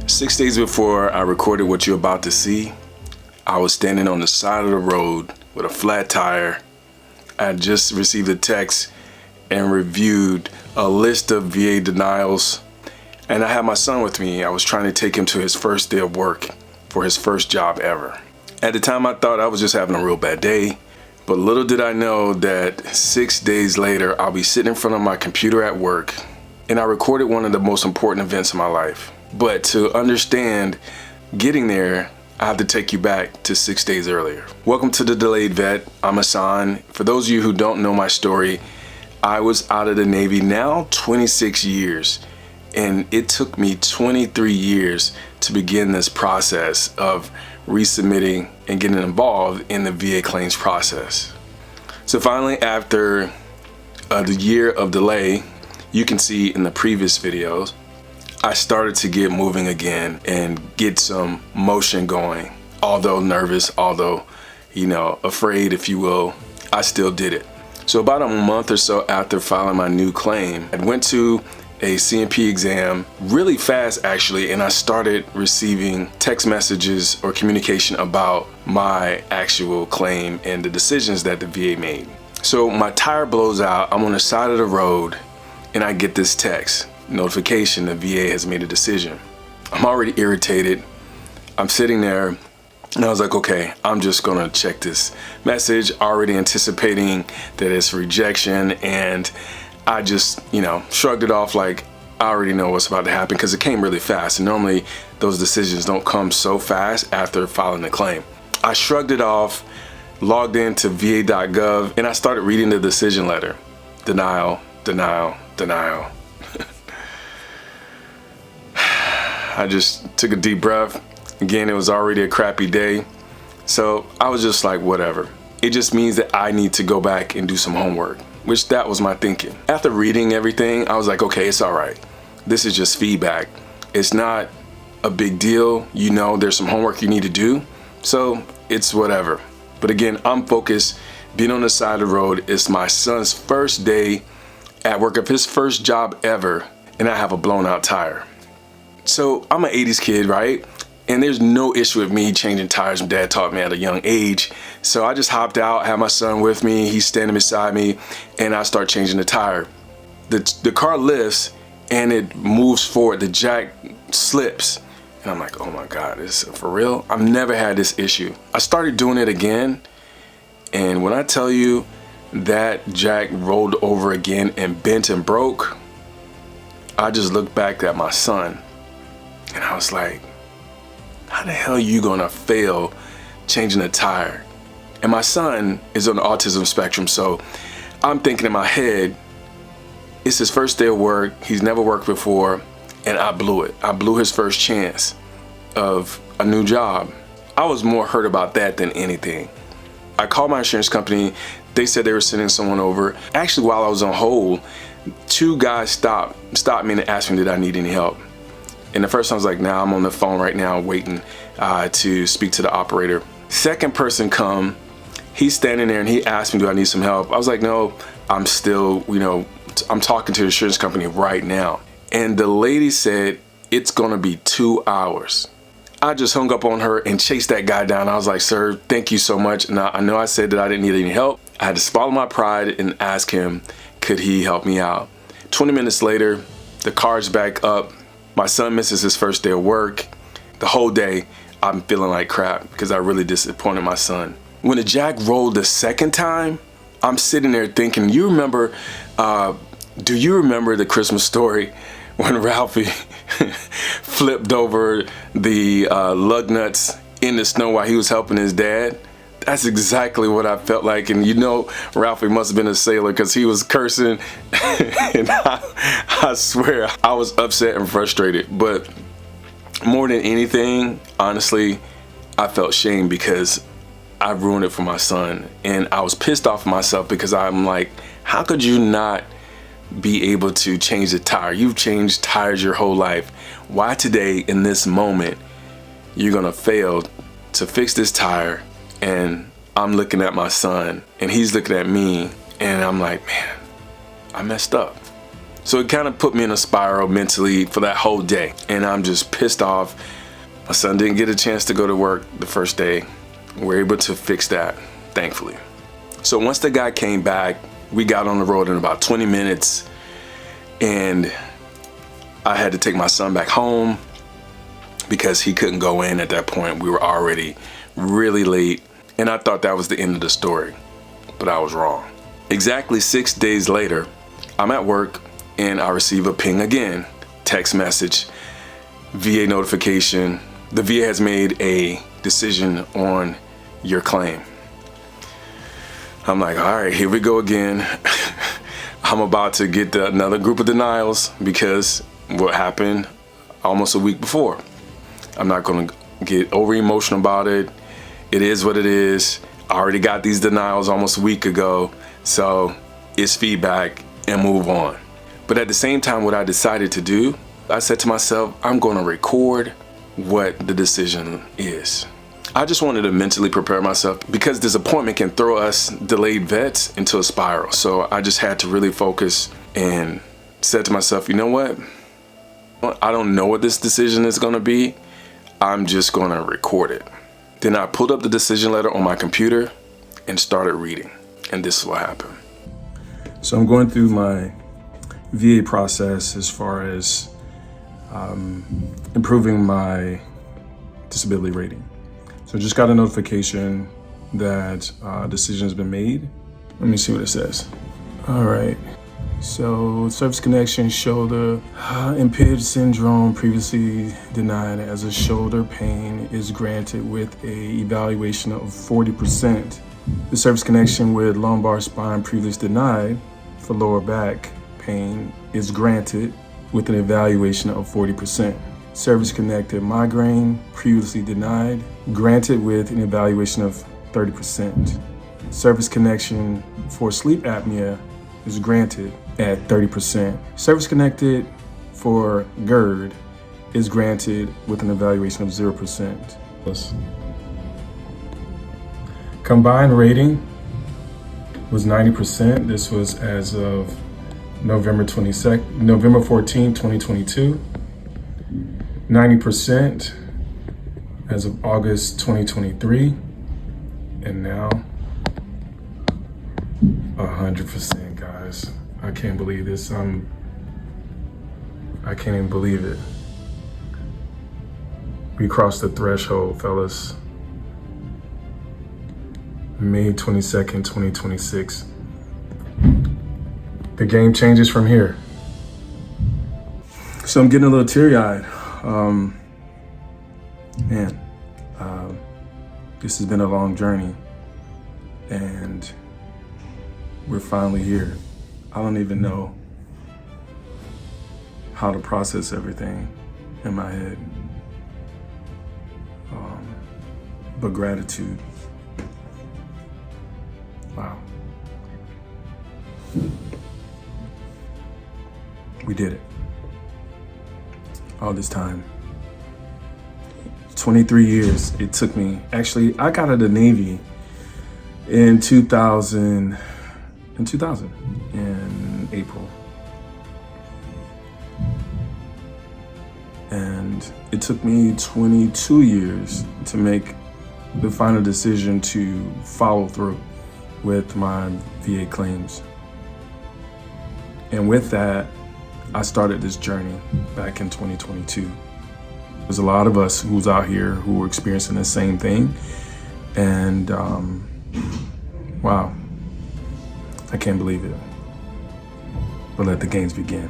6 days before I recorded what you're about to see, I was standing on the side of the road with a flat tire. I had just received a text and reviewed a list of VA denials, and I had my son with me. I was trying to take him to his first day of work for his first job ever. At the time I thought I was just having a real bad day, but little did I know that 6 days later I'll be sitting in front of my computer at work and I recorded one of the most important events in my life. But to understand getting there, I have to take you back to 6 days earlier. Welcome to the Delayed Vet. I'm Hassan. For those of you who don't know my story, I was out of the Navy now 26 years, and it took me 23 years to begin this process of resubmitting and getting involved in the VA claims process. So finally, after the year of delay, you can see in the previous videos, I started to get moving again and get some motion going. Although nervous, although, afraid, if you will, I still did it. So about a month or so after filing my new claim, I went to a CMP exam really fast actually, and I started receiving text messages or communication about my actual claim and the decisions that the VA made. So my tire blows out, I'm on the side of the road, and I get this text notification: the VA has made a decision. I'm already irritated. I'm sitting there and I was like, okay, I'm just gonna check this message, already anticipating that it's rejection, and I just, shrugged it off like I already know what's about to happen, because it came really fast, and normally those decisions don't come so fast after filing the claim. I shrugged it off, logged into va.gov, and I started reading the decision letter. Denial, denial, denial. I just took a deep breath. Again, it was already a crappy day, so I was just like, whatever. It just means that I need to go back and do some homework, which that was my thinking. After reading everything, I was like, okay, it's all right. This is just feedback. It's not a big deal. There's some homework you need to do, so it's whatever. But again, I'm focused, being on the side of the road. It's my son's first day at work of his first job ever, and I have a blown out tire. So I'm an 80s kid, right? And there's no issue with me changing tires. My dad taught me at a young age. So I just hopped out, had my son with me, he's standing beside me, and I start changing the tire. The car lifts and it moves forward, the jack slips. And I'm like, oh my God, is this for real? I've never had this issue. I started doing it again, and when I tell you that jack rolled over again and bent and broke, I just looked back at my son and I was like, how the hell are you gonna fail changing a tire? And my son is on the autism spectrum, so I'm thinking in my head, it's his first day of work, he's never worked before, and I blew it. I blew his first chance of a new job. I was more hurt about that than anything. I called my insurance company. They said they were sending someone over. Actually, while I was on hold, two guys stopped me and asked me, did I need any help? And the first time I was like, nah, I'm on the phone right now waiting to speak to the operator. Second person come, he's standing there and he asked me, do I need some help? I was like, no, I'm still, I'm talking to the insurance company right now. And the lady said, it's gonna be 2 hours. I just hung up on her and chased that guy down. I was like, sir, thank you so much. Now, I know I said that I didn't need any help. I had to swallow my pride and ask him, could he help me out? 20 minutes later, the car's back up. My son misses his first day of work. The whole day, I'm feeling like crap because I really disappointed my son. When the jack rolled the second time, I'm sitting there thinking, do you remember the Christmas Story when Ralphie flipped over the lug nuts in the snow while he was helping his dad? That's exactly what I felt like. And Ralphie must have been a sailor because he was cursing. And I swear I was upset and frustrated. But more than anything, honestly, I felt shame because I ruined it for my son. And I was pissed off at myself because I'm like, how could you not be able to change the tire? You've changed tires your whole life. Why today, in this moment, you're gonna fail to fix this tire? And I'm looking at my son and he's looking at me, and I'm like, man, I messed up. So it kind of put me in a spiral mentally for that whole day. And I'm just pissed off. My son didn't get a chance to go to work the first day. We're able to fix that, thankfully. So once the guy came back, we got on the road in about 20 minutes. And I had to take my son back home because he couldn't go in at that point. We were already really late. And I thought that was the end of the story, but I was wrong. Exactly 6 days later, I'm at work and I receive a ping again, text message, VA notification. The VA has made a decision on your claim. I'm like, all right, here we go again. I'm about to get another group of denials because what happened almost a week before. I'm not gonna get over emotional about it. It is what it is. I already got these denials almost a week ago, so it's feedback and move on. But at the same time, what I decided to do, I said to myself, I'm gonna record what the decision is. I just wanted to mentally prepare myself because this appointment can throw us delayed vets into a spiral. So I just had to really focus and said to myself, you know what? I don't know what this decision is gonna be. I'm just gonna record it. Then I pulled up the decision letter on my computer and started reading. And this is what happened. So I'm going through my VA process as far as improving my disability rating. So just got a notification that a decision has been made. Let me see what it says. All right. So service connection shoulder impinged syndrome previously denied as a shoulder pain is granted with a evaluation of 40%. The service connection with lumbar spine previously denied for lower back pain is granted with an evaluation of 40%. Service connected migraine previously denied, granted with an evaluation of 30%. Service connection for sleep apnea is granted at 30%. Service connected for GERD is granted with an evaluation of 0%. Combined rating was 90%. This was as of November 14, 2022. 90% as of August 2023. And now 100%, guys. I can't believe this. I can't even believe it. We crossed the threshold, fellas. May 22nd, 2026. The game changes from here. So I'm getting a little teary-eyed. This has been a long journey and we're finally here. I don't even know how to process everything in my head. But gratitude. Wow. We did it. All this time. 23 years it took me. Actually, I got out of the Navy in 2000 in April. And it took me 22 years to make the final decision to follow through with my VA claims. And with that, I started this journey back in 2022. There's a lot of us who's out here who are experiencing the same thing. And wow, I can't believe it. But let the games begin.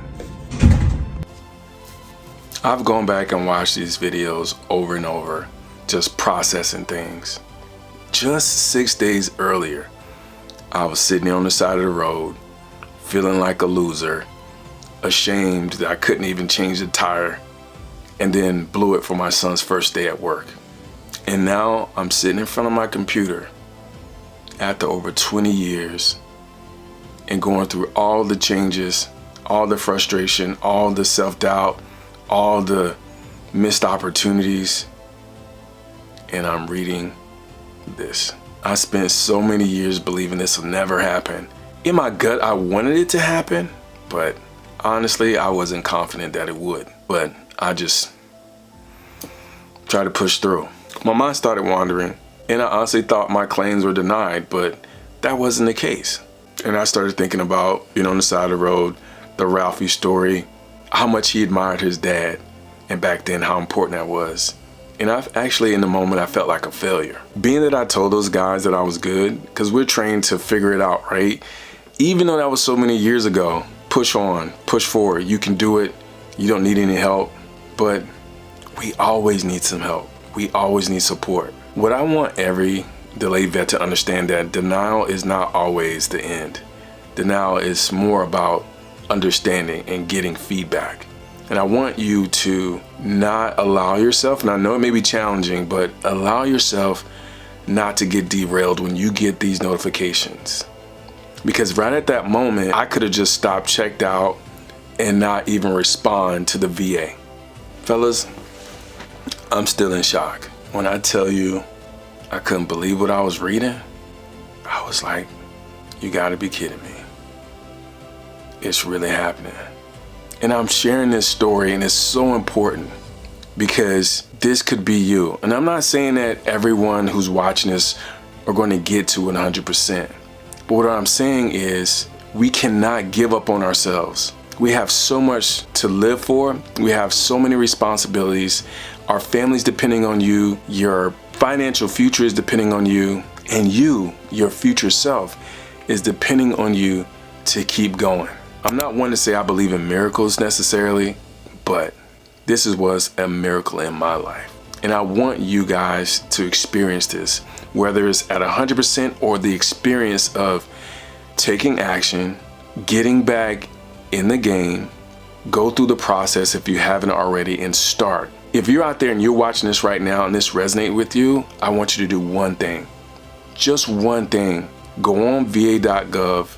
I've gone back and watched these videos over and over, just processing things. Just 6 days earlier, I was sitting on the side of the road, feeling like a loser, ashamed that I couldn't even change the tire, and then blew it for my son's first day at work. And now I'm sitting in front of my computer after over 20 years and going through all the changes, all the frustration, all the self-doubt, all the missed opportunities, and I'm reading this. I spent so many years believing this will never happen. In my gut, I wanted it to happen, but Honestly, I wasn't confident that it would, but I just tried to push through. My mind started wandering, and I honestly thought my claims were denied, but that wasn't the case. And I started thinking about being on the side of the road, the Ralphie story, how much he admired his dad, and back then how important that was. And in the moment, I felt like a failure. Being that I told those guys that I was good, because we're trained to figure it out, right? Even though that was so many years ago, push on, push forward, you can do it, you don't need any help. But we always need some help. We always need support. What I want every delayed vet to understand that denial is not always the end. Denial is more about understanding and getting feedback. And I want you to not allow yourself, and I know it may be challenging, but allow yourself not to get derailed when you get these notifications. Because right at that moment, I could have just stopped, checked out, and not even respond to the VA. Fellas, I'm still in shock. When I tell you I couldn't believe what I was reading, I was like, you gotta be kidding me. It's really happening. And I'm sharing this story, and it's so important because this could be you. And I'm not saying that everyone who's watching this are going to get to 100%. But what I'm saying is we cannot give up on ourselves. We have so much to live for. We have so many responsibilities. Our family's depending on you. Your financial future is depending on you. And you, your future self, is depending on you to keep going. I'm not one to say I believe in miracles necessarily, but this was a miracle in my life. And I want you guys to experience this, whether it's at 100% or the experience of taking action, getting back in the game, go through the process if you haven't already, and start. If you're out there and you're watching this right now and this resonates with you, I want you to do one thing. Just one thing. Go on va.gov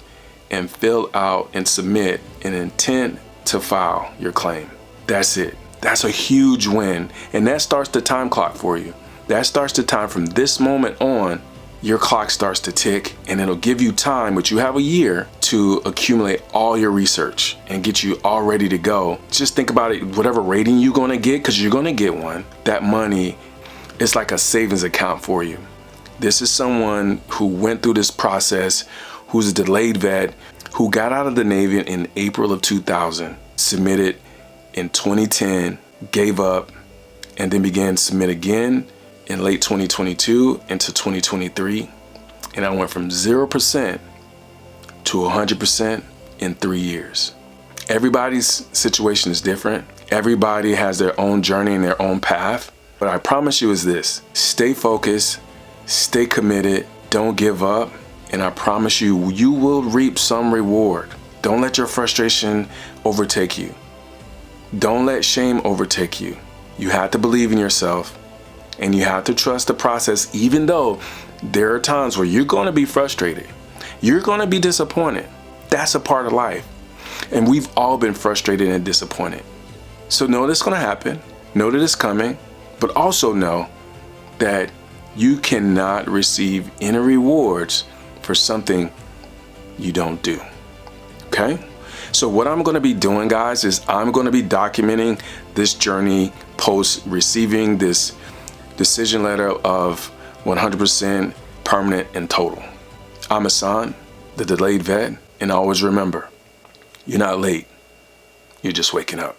and fill out and submit an intent to file your claim. That's it. That's a huge win. And that starts the time clock for you. That starts the time from this moment on. Your clock starts to tick, and it'll give you time, which you have a year, to accumulate all your research and get you all ready to go. Just think about it, whatever rating you're gonna get, because you're gonna get one, that money is like a savings account for you. This is someone who went through this process, who's a delayed vet, who got out of the Navy in April of 2000, submitted in 2010, gave up, and then began to submit again in late 2022 into 2023. And I went from 0% to 100% in 3 years. Everybody's situation is different. Everybody has their own journey and their own path. But I promise you is this: stay focused, stay committed, don't give up. And I promise you, you will reap some reward. Don't let your frustration overtake you. Don't let shame overtake you. You have to believe in yourself, and you have to trust the process, even though there are times where you're going to be frustrated. You're going to be disappointed. That's a part of life. And we've all been frustrated and disappointed. So know that's going to happen. Know that it's coming. But also know that you cannot receive any rewards for something you don't do. Okay? So what I'm going to be doing, guys, is I'm going to be documenting this journey post receiving this decision letter of 100% permanent and total. I'm Hassan, the delayed vet, and always remember, you're not late. You're just waking up.